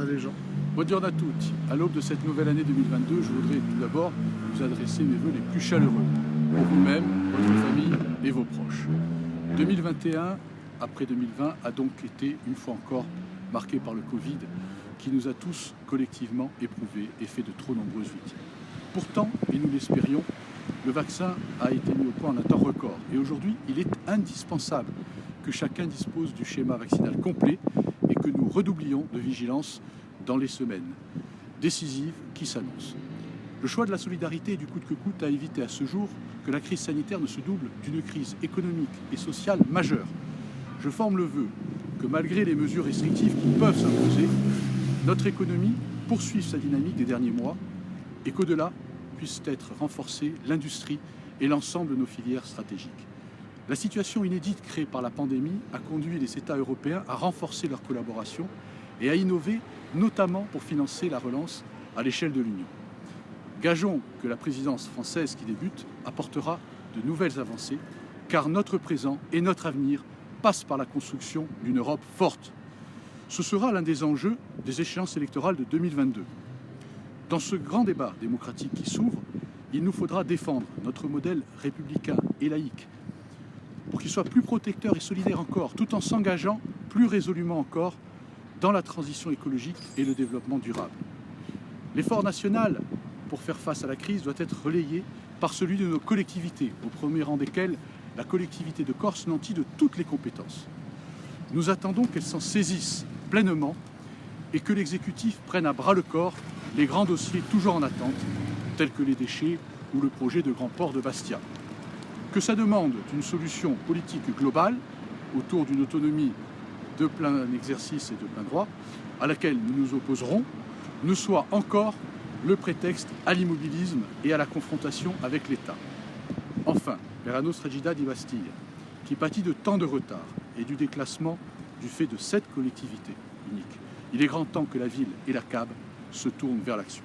Allez Jean. Buongiorno a tutti. À l'aube de cette nouvelle année 2022, je voudrais tout d'abord vous adresser mes vœux les plus chaleureux pour vous-même, votre famille et vos proches. 2021, après 2020, a donc été une fois encore marqué par le Covid qui nous a tous collectivement éprouvés et fait de trop nombreuses victimes. Pourtant, et nous l'espérions, le vaccin a été mis au point en un temps record. Et aujourd'hui, il est indispensable que chacun dispose du schéma vaccinal complet et que nous redoublions de vigilance dans les semaines décisives qui s'annoncent. Le choix de la solidarité et du coûte que coûte a évité à ce jour que la crise sanitaire ne se double d'une crise économique et sociale majeure. Je forme le vœu que malgré les mesures restrictives qui peuvent s'imposer, notre économie poursuive sa dynamique des derniers mois et qu'au-delà puissent être renforcées l'industrie et l'ensemble de nos filières stratégiques. La situation inédite créée par la pandémie a conduit les États européens à renforcer leur collaboration et à innover, notamment pour financer la relance à l'échelle de l'Union. Gageons que la présidence française qui débute apportera de nouvelles avancées, car notre présent et notre avenir passent par la construction d'une Europe forte. Ce sera l'un des enjeux des échéances électorales de 2022. Dans ce grand débat démocratique qui s'ouvre, il nous faudra défendre notre modèle républicain et laïque pour qu'il soit plus protecteur et solidaire encore, tout en s'engageant plus résolument encore dans la transition écologique et le développement durable. L'effort national pour faire face à la crise doit être relayé par celui de nos collectivités, au premier rang desquelles la collectivité de Corse nantit de toutes les compétences. Nous attendons qu'elles s'en saisissent pleinement et que l'exécutif prenne à bras le corps les grands dossiers toujours en attente, tels que les déchets ou le projet de grand port de Bastia. Que ça demande une solution politique globale autour d'une autonomie de plein exercice et de plein droit, à laquelle nous nous opposerons, ne soit encore le prétexte à l'immobilisme et à la confrontation avec l'État. Enfin, Verano Stragida di Bastiglia, qui pâtit de tant de retard et du déclassement du fait de cette collectivité unique. Il est grand temps que la ville et la CAB se tournent vers l'action.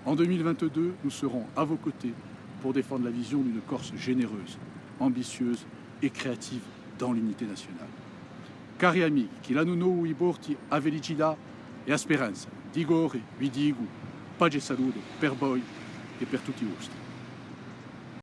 En 2022, nous serons à vos côtés pour défendre la vision d'une Corse généreuse, ambitieuse et créative dans l'unité nationale. Cari amici, che l'anno nuovo vi porti a felicità e a speranza. Di cuore vi dico pace e saluto per voi e per tutti i vostri.